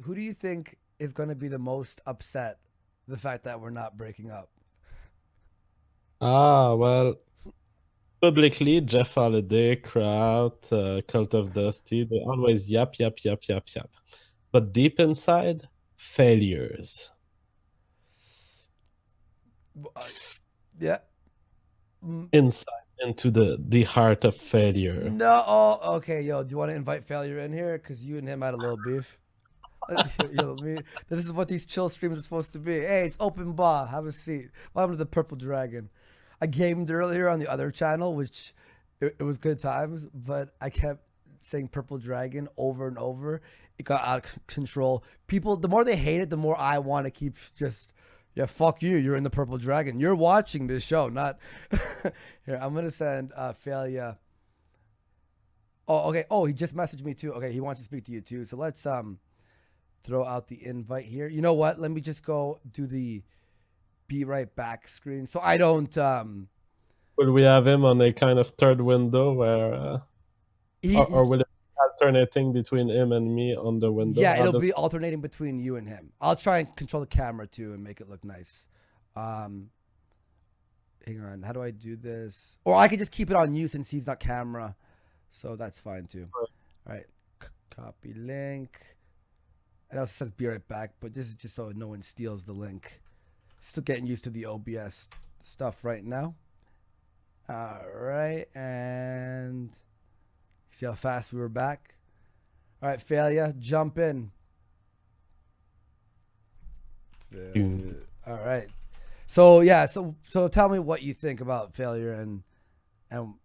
who do you think is going to be the most upset the fact that we're not breaking up? Well, publicly, Jeff Holiday, Kraut, Cult of Dusty, they always yap, yap, yap, yap, yap. But deep inside, failures. Uh, yeah. Mm, Inside into the heart of failure. no. Oh, okay, yo. Do you want to invite failure in here? Because you and him had a little beef. Yo, me. This is what these chill streams are supposed to be. Hey, it's open bar. Have a seat. Welcome to the Purple Dragon. I gamed earlier on the other channel, which it was good times, but I kept saying Purple Dragon over and over. It got out of control. People, the more they hate it, the more I want to keep just, yeah, fuck you. You're in the Purple Dragon. You're watching this show, not. Here, I'm going to send Failure. Oh, okay. Oh, he just messaged me too. Okay, he wants to speak to you too. So let's throw out the invite here. You know what? Let me just go do the be right back screen. So I don't Will we have him on a kind of third window where, or will it be alternating between him and me on the window? Yeah, it'll be alternating between you and him. I'll try and control the camera too and make it look nice. Hang on, how do I do this? Or I could just keep it on you since he's not camera, so that's fine too. All right, copy link. I know it says be right back, but this is just so no one steals the link. Still getting used to the OBS stuff right now. All right, and see how fast we were back. All right, Failure, jump in. All right. So yeah, so tell me what you think about Failure and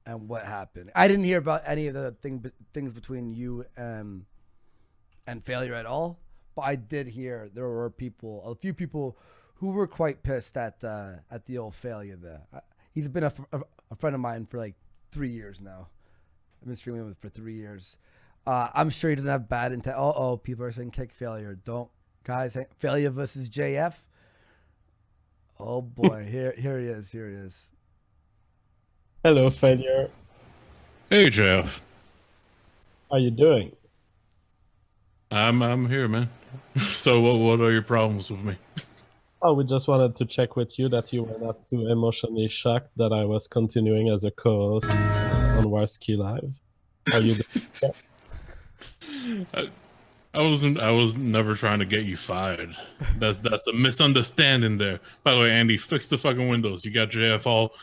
what happened. I didn't hear about any of the things between you and Failure at all, but I did hear there were a few people who were quite pissed at the old Failure there. He's been a friend of mine for like 3 years now. I've been streaming with him for 3 years. I'm sure he doesn't have bad intent. Oh, people are saying kick Failure. Don't, guys. Failure versus JF. Oh boy, here he is. Here he is. Hello, failure. Hey, Jeff. How you doing? I'm here, man. So what are your problems with me? Oh, we just wanted to check with you that you were not too emotionally shocked that I was continuing as a co-host on Warski Live. Are you? I was never trying to get you fired. That's a misunderstanding there. By the way, Andy, fix the fucking windows. You got JF all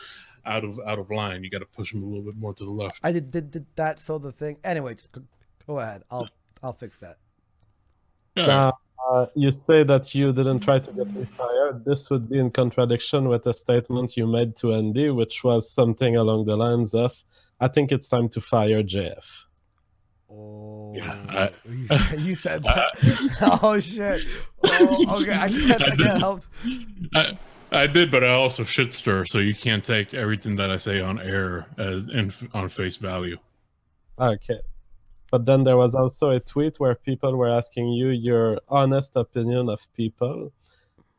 out of line. You got to push him a little bit more to the left. I did that. So the thing. Anyway, just go ahead. I'll fix that. Now, you say that you didn't try to get me fired. This would be in contradiction with a statement you made to Andy, which was something along the lines of, "I think it's time to fire JF." Oh, Yeah, you said that. Oh shit. Oh, okay, I can't help. I did, but I also shit stir, so you can't take everything that I say on air as on face value. Okay. But then there was also a tweet where people were asking you your honest opinion of people.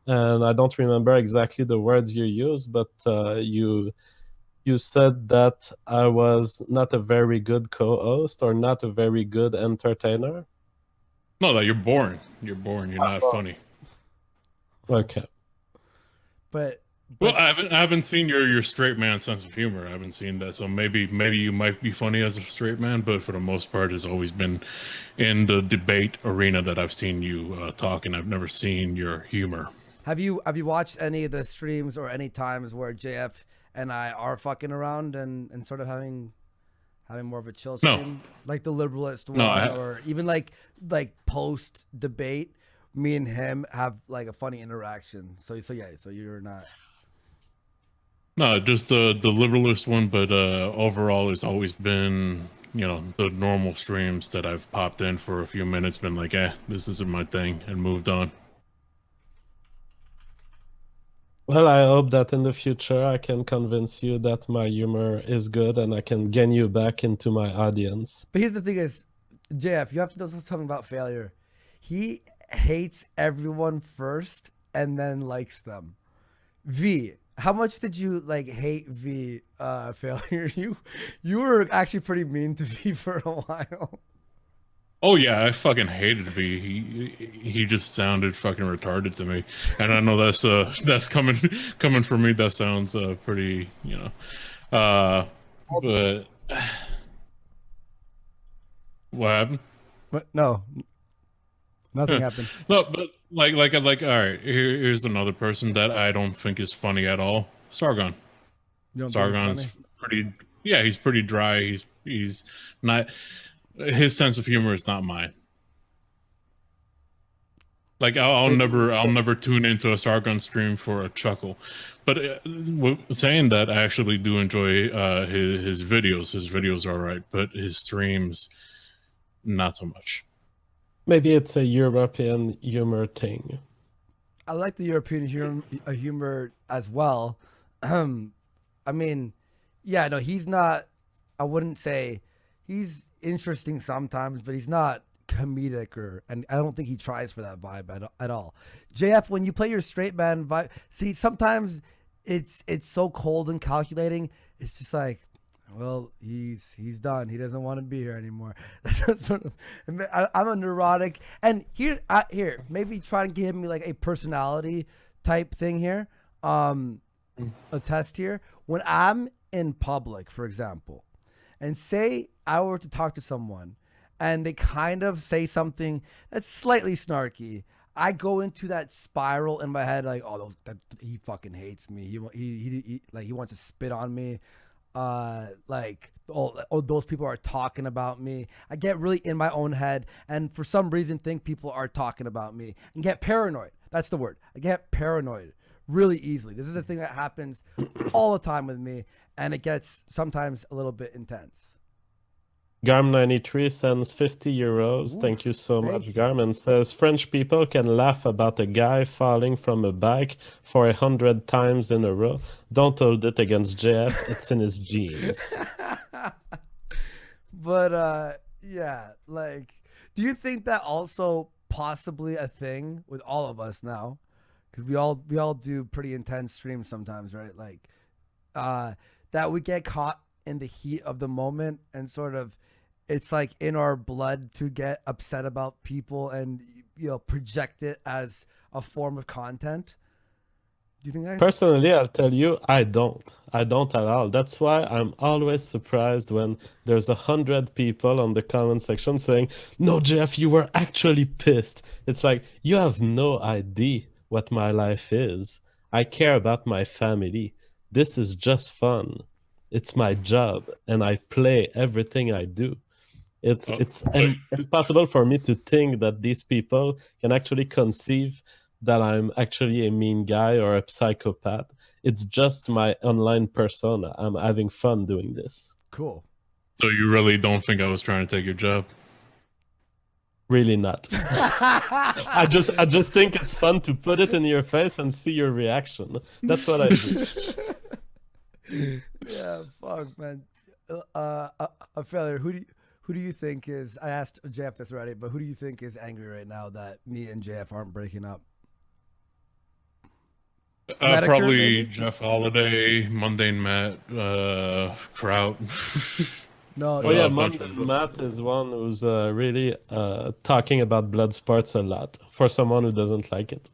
And I don't remember exactly the words you used, but you said that I was not a very good co-host or not a very good entertainer. No, that you're boring. You're boring. You're not funny. Okay. But well, I haven't seen your straight man sense of humor. I haven't seen that, so maybe you might be funny as a straight man, but for the most part, it's always been in the debate arena that I've seen you talk, and I've never seen your humor. Have you watched any of the streams or any times where JF and I are fucking around and sort of having more of a chill stream, like the liberalist one, or even like post debate? Me and him have like a funny interaction. So you're not. No, just the liberalist one, but overall, it's always been, the normal streams that I've popped in for a few minutes, been like, this isn't my thing, and moved on. Well, I hope that in the future I can convince you that my humor is good and I can gain you back into my audience. But here's the thing is, JF, you have to know something about Failure. He hates everyone first and then likes them. V, how much did you hate V Failure? You were actually pretty mean to V for a while. Oh yeah, I fucking hated V. He just sounded fucking retarded to me, and I know that's coming from me. That sounds pretty, but what happened? But no, nothing Huh. happened. No, but like all right. Here's another person that I don't think is funny at all. Sargon. You don't think it's Sargon's funny? pretty. Yeah, he's pretty dry. He's not. His sense of humor is not mine. Like I'll never tune into a Sargon stream for a chuckle, but saying that, I actually do enjoy his videos. His videos are alright, but his streams not so much. Maybe it's a European humor thing. I like the European humor as well. I mean, yeah, no, he's not. I wouldn't say he's interesting sometimes, but he's not comedic and I don't think he tries for that vibe at all. JF, when you play your straight man vibe, see sometimes it's so cold and calculating. It's just like, well, he's done. He doesn't want to be here anymore. That's sort of. I'm a neurotic, and here maybe try and give me like a personality type thing here. A test here. When I'm in public, for example, and say I were to talk to someone, and they kind of say something that's slightly snarky. I go into that spiral in my head, like, oh, he fucking hates me. He wants to spit on me. Like, oh, those people are talking about me. I get really in my own head, and for some reason think people are talking about me, and get paranoid. That's the word. I get paranoid really easily. This is a thing that happens all the time with me, and it gets sometimes a little bit intense. Garm93 sends 50 euros. Ooh, Thank you so thank much, you. Garm, and says French people can laugh about a guy falling from a bike for 100 times in a row. Don't hold it against JF. It's in his genes. But yeah, like, do you think that also possibly a thing with all of us now? Because we all do pretty intense streams sometimes, right? Like, that we get caught in the heat of the moment and sort of it's like in our blood to get upset about people and project it as a form of content. Do you think that? Personally, I'll tell you, I don't. I don't at all. That's why I'm always surprised when there's 100 people on the comment section saying, "No, Jeff, you were actually pissed." It's like, you have no idea what my life is. I care about my family. This is just fun. It's my job, and I play everything I do. It's Oh, it's so impossible for me to think that these people can actually conceive that I'm actually a mean guy or a psychopath. It's just my online persona. I'm having fun doing this. Cool. so you really don't think I was trying to take your job? Really not. I just think it's fun to put it in your face and see your reaction. That's what I do. Yeah, fuck, man. A failure. Who do you think is? I asked JF this already, but who do you think is angry right now that me and JF aren't breaking up? Medicare, Probably maybe? Jeff Holiday, Mundane Matt, Kraut. No, Oh yeah, A bunch Monday of Matt is one who's really talking about blood sports a lot for someone who doesn't like it.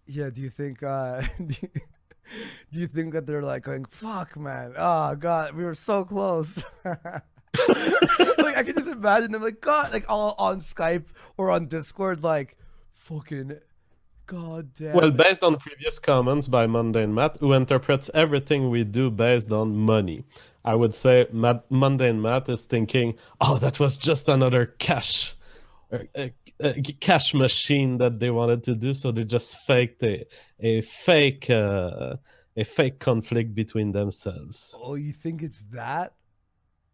yeah. Do you think? Do you think that they're like going, "Fuck, man! Oh God, we were so close." Like I can just imagine them like God, like all on Skype or on Discord, like fucking God Well, damn it. based on previous comments by Mundane Matt, who interprets everything we do based on money, I would say Mundane Matt is thinking, "Oh, that was just another cash machine that they wanted to do, so they just faked a fake a fake conflict between themselves." Oh, you think it's that?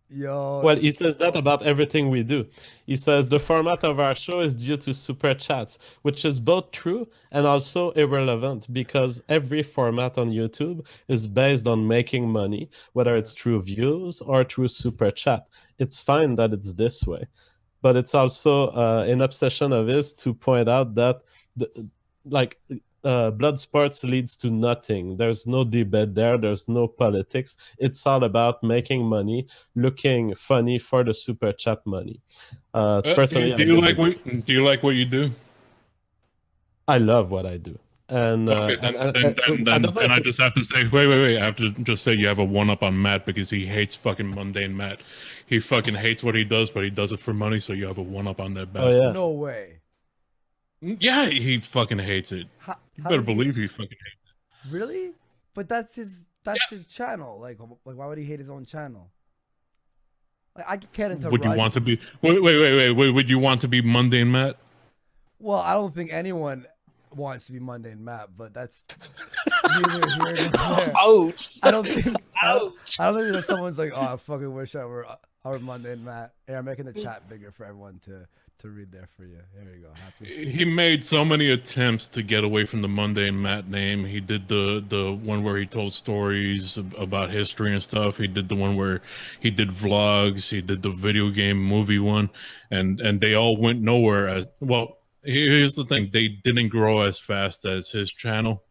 Yo, Well, he says that about everything we do. He says the format of our show is due to super chats, which is both true and also irrelevant because every format on YouTube is based on making money, whether yeah. it's through views or through super chat. It's fine that it's this way, but it's also an obsession of his to point out that, the, like, blood sports leads to nothing. There's no debate there. There's no politics. It's all about making money, looking funny for the super chat money. Personally, do you like what you do? I love what I do. And Okay, then I just have to say, wait. I have to just say you have a one-up on Matt because he hates fucking mundane Matt. He fucking hates what he does, but he does it for money, so you have a one-up on that bastard. yeah. No way. Yeah, he fucking hates it. How You better does he- believe he fucking hates it. Really? But that's his channel. Like why would he hate his own channel? Like I get into. Would you want to be? Wait. Would you want to be mundane Matt? Well, I don't think anyone wants to be mundane Matt, but that's neither here nor there. Ouch! I don't think. I don't think that someone's like, oh, I fucking wish I were mundane Matt. Hey, I'm making the chat bigger for everyone to read there for you. There you go. Happy. He made so many attempts to get away from the mundane Matt name. He did the one where he told stories about history and stuff. He did the one where he did vlogs. He did the video game movie one, and they all went nowhere. As well, here's the thing: they didn't grow as fast as his channel,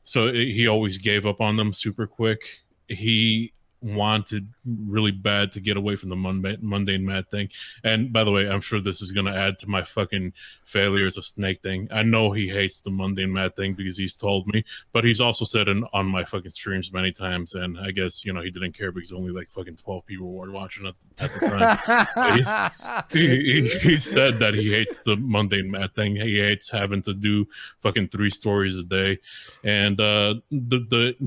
so he always gave up on them super quick. He wanted really bad to get away from the mundane Matt thing. And by the way, I'm sure this is going to add to my fucking failure as a snake thing. I know he hates the mundane Matt thing because he's told me, but he's also said on my fucking streams many times, and I guess, you know, he didn't care because only like fucking 12 people were watching at the time. he said that he hates the mundane Matt thing. He hates having to do fucking 3 stories a day. And the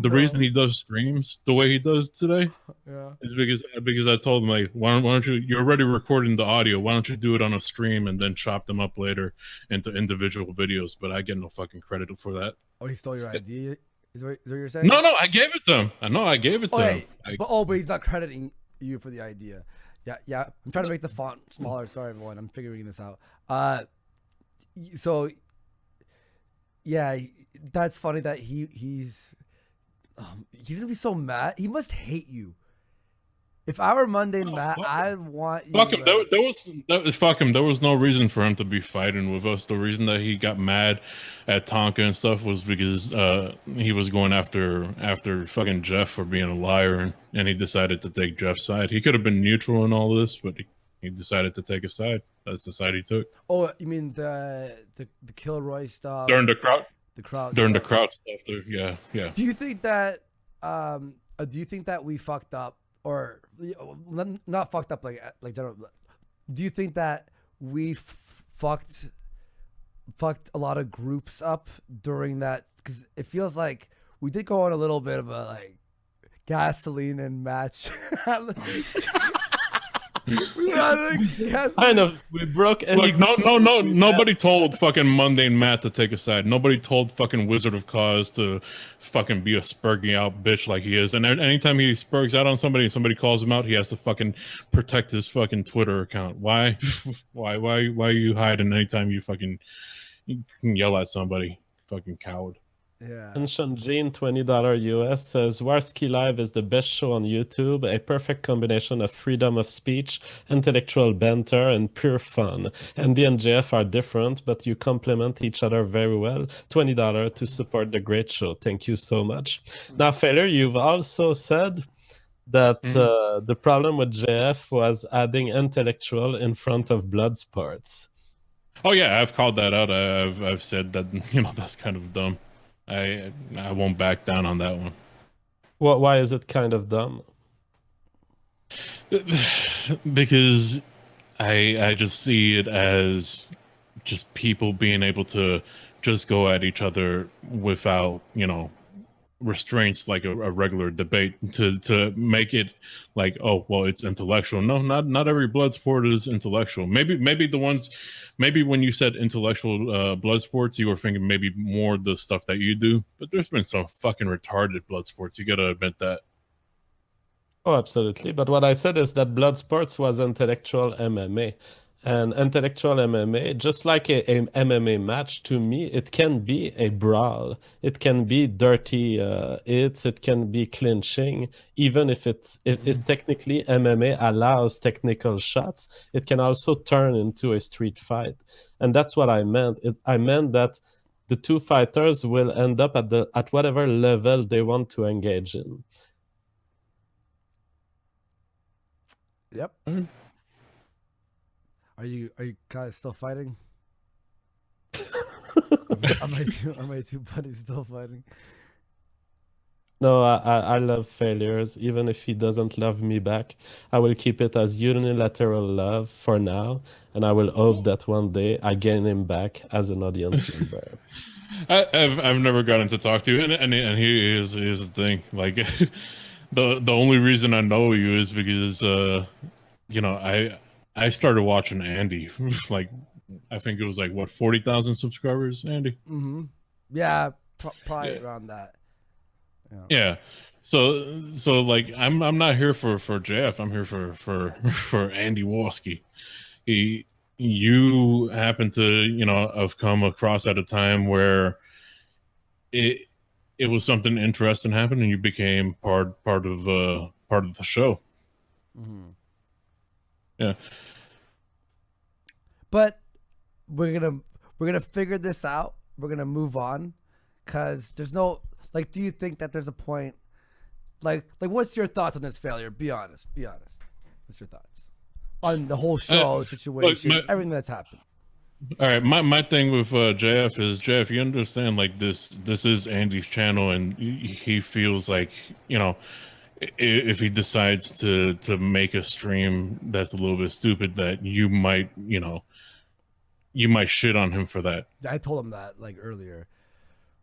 reason he does streams the way he does today is because I told him, like, why don't you, you're already recording the audio, why don't you do it on a stream and then chop them up later into individual videos? But I get no fucking credit for that. Oh, he stole your idea? Is what you're saying? No, I gave it to him. I know I gave it to him. But he's not crediting you for the idea. Yeah. I'm trying to make the font smaller. Sorry, everyone. I'm figuring this out. So, yeah, that's funny that he's gonna be so mad. He must hate you. If I were mundane Matt, I'd want you. Fuck him. Fuck him. There was no reason for him to be fighting with us. The reason that he got mad at Tonka and stuff was because he was going after fucking Jeff for being a liar, and he decided to take Jeff's side. He could have been neutral in all this, but he decided to take a side. That's the side he took. Oh, you mean the Kilroy stuff during the crowd? The crowd. During the crowd stuff, yeah. Do you think that we fucked up, or not fucked up like general? Do you think that we fucked a lot of groups up during that? Because it feels like we did go on a little bit of a like gasoline and match. Kind of. We broke. Like nobody told fucking mundane Matt to take a side. Nobody told fucking Wizard of Cause to fucking be a spurging out bitch like he is. And anytime he spurgs out on somebody and somebody calls him out, he has to fucking protect his fucking Twitter account. Why? why are you hiding anytime you can yell at somebody? Fucking coward. Yeah. Ancient Gene, $20 US says Warski Live is the best show on YouTube, a perfect combination of freedom of speech, intellectual banter, and pure fun. Andy and JF are different, but you complement each other very well. $20 to support the great show. Thank you so much. Now, Failure, you've also said that the problem with JF was adding intellectual in front of blood sports. Oh yeah, I've called that out. I've said that, you know, that's kind of dumb. I won't back down on that one. Why is it kind of dumb? Because I just see it as just people being able to just go at each other without, you know, restraints like a regular debate to make it like, oh well, it's intellectual. No, not every blood sport is intellectual. Maybe when you said intellectual blood sports, you were thinking maybe more the stuff that you do, but there's been some fucking retarded blood sports, you gotta admit that. Oh, absolutely. But what I said is that blood sports was intellectual MMA. And intellectual MMA, just like a MMA match, to me, it can be a brawl. It can be dirty hits. It can be clinching. Even if it technically MMA allows technical shots, it can also turn into a street fight. And that's what I meant. I meant that the two fighters will end up at whatever level they want to engage in. Yep. Mm. Are you guys still fighting? Are my two buddies still fighting? No, I love failures. Even if he doesn't love me back, I will keep it as unilateral love for now, and I will hope that one day I gain him back as an audience member. I've never gotten to talk to you, and here's the thing. Like, the only reason I know you is because you know, I started watching Andy. Like, I think it was like what 40,000 subscribers, Andy. Mm-hmm. Yeah, probably Yeah. around that. Yeah. So like I'm not here for JF. I'm here for Andy Warski. You happen to, you know, have come across at a time where it was something interesting happened and you became part of the show. Mm-hmm. Yeah. But we're gonna figure this out. We're gonna move on, cause there's no like. Do you think that there's a point? Like what's your thoughts on this failure? Be honest. Be honest. What's your thoughts on the whole show situation, everything that's happened? All right, my thing with JF is, JF, you understand, like, this is Andy's channel, and he feels like, you know, if he decides to make a stream that's a little bit stupid, that you might, you know, you might shit on him for that. I told him that like earlier.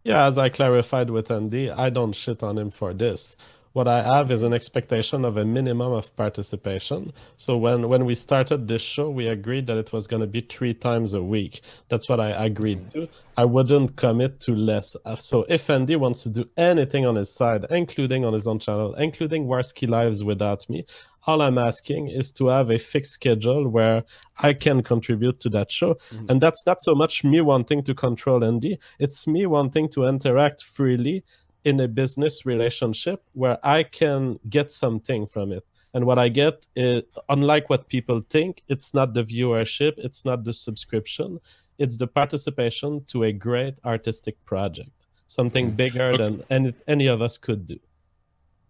Yeah, as I clarified with Andy, I don't shit on him for this. What I have is an expectation of a minimum of participation. So when we started this show, we agreed that it was going to be 3 times a week. That's what I agreed to. I wouldn't commit to less. So if Andy wants to do anything on his side, including on his own channel, including Warski Lives without me, all I'm asking is to have a fixed schedule where I can contribute to that show. Mhm. And that's not so much me wanting to control Andy. It's me wanting to interact freely in a business relationship where I can get something from it. And what I get is, unlike what people think, it's not the viewership, it's not the subscription, it's the participation to a great artistic project, something bigger than any of us could do.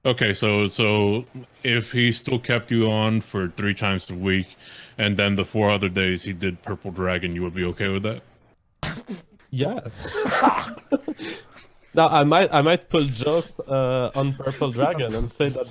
Okay, so if he still kept you on for 3 times a week, and then the 4 other days he did Purple Dragon, you would be okay with that? Yes. Now I might pull jokes on Purple Dragon and say that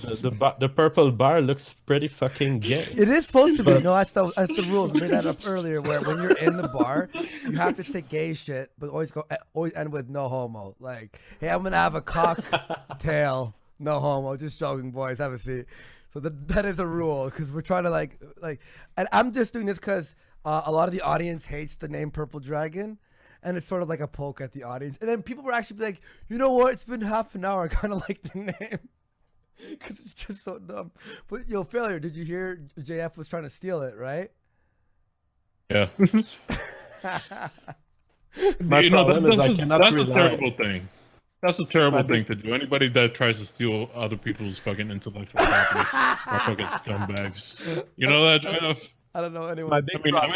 the purple bar looks pretty fucking gay. It is supposed to be. No, that's the rules. We made that up earlier. Where when you're in the bar, you have to say gay shit, but always end with no homo. Like, hey, I'm gonna have a cocktail, no homo. Just joking, boys. Have a seat. So that is a rule because we're trying to like, and I'm just doing this because a lot of the audience hates the name Purple Dragon. And it's sort of like a poke at the audience. And then people were actually like, you know what? It's been half an hour. I kind of like the name. Because it's just so dumb. But, yo, Failure, did you hear JF was trying to steal it, right? Yeah. My problem is I cannot that's rely. a terrible thing. That's a terrible thing to do. Anybody that tries to steal other people's fucking intellectual property are fucking scumbags. You know that, JF? I don't know anyone. I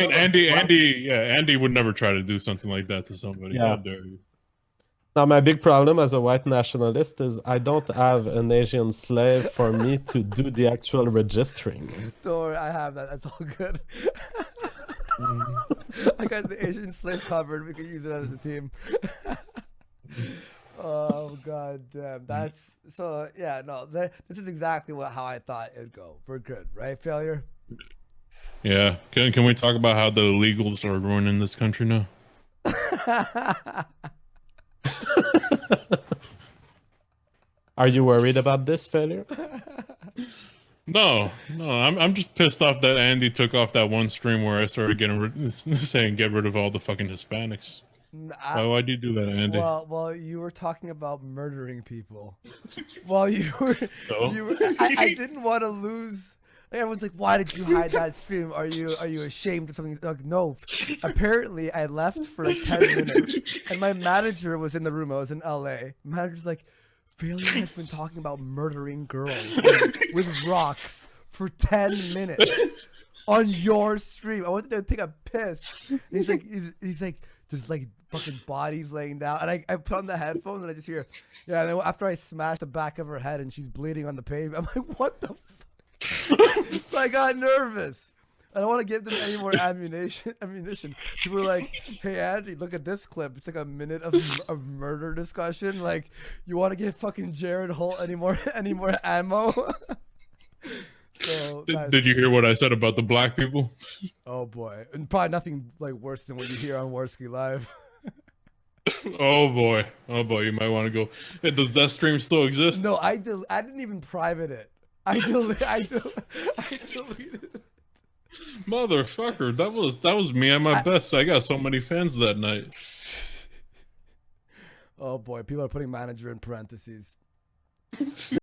mean, Andy would never try to do something like that to somebody. Yeah. How dare you? Now, my big problem as a white nationalist is I don't have an Asian slave for me to do the actual registering. Don't worry, I have that. That's all good. I got the Asian slave covered. We can use it as a team. Oh god damn. That's so yeah, no, this is exactly how I thought it'd go. We're good, right, Failure? Yeah. Can we talk about how the illegals are ruining this country now? Are you worried about this, Failure? No. I'm just pissed off that Andy took off that one stream where I started saying get rid of all the fucking Hispanics. Why'd you do that, Andy? Well, you were talking about murdering people. Well, you were. So? I didn't want to lose. Everyone's like, "Why did you hide that stream? Are you ashamed of something?" Like, no. Apparently, I left for like 10 minutes, and my manager was in the room. I was in LA. Manager's like, "Failure has been talking about murdering girls with rocks for 10 minutes on your stream. I wanted to take a piss." And he's like, Just like fucking bodies laying down. And I put on the headphones and I just hear, yeah. And then after I smashed the back of her head and she's bleeding on the pavement, I'm like, what the fuck? So I got nervous. I don't want to give them any more ammunition. People were like, hey, Andy, look at this clip. It's like a minute of murder discussion. Like, you want to give fucking Jared Holt any more ammo? So did you hear what I said about the black people? Oh boy, and probably nothing like worse than what you hear on Warski Live. Oh boy, you might want to go. Hey, does that stream still exist? No, I didn't even private it. I deleted it. Motherfucker, that was me at my best. I got so many fans that night. Oh boy, people are putting manager in parentheses.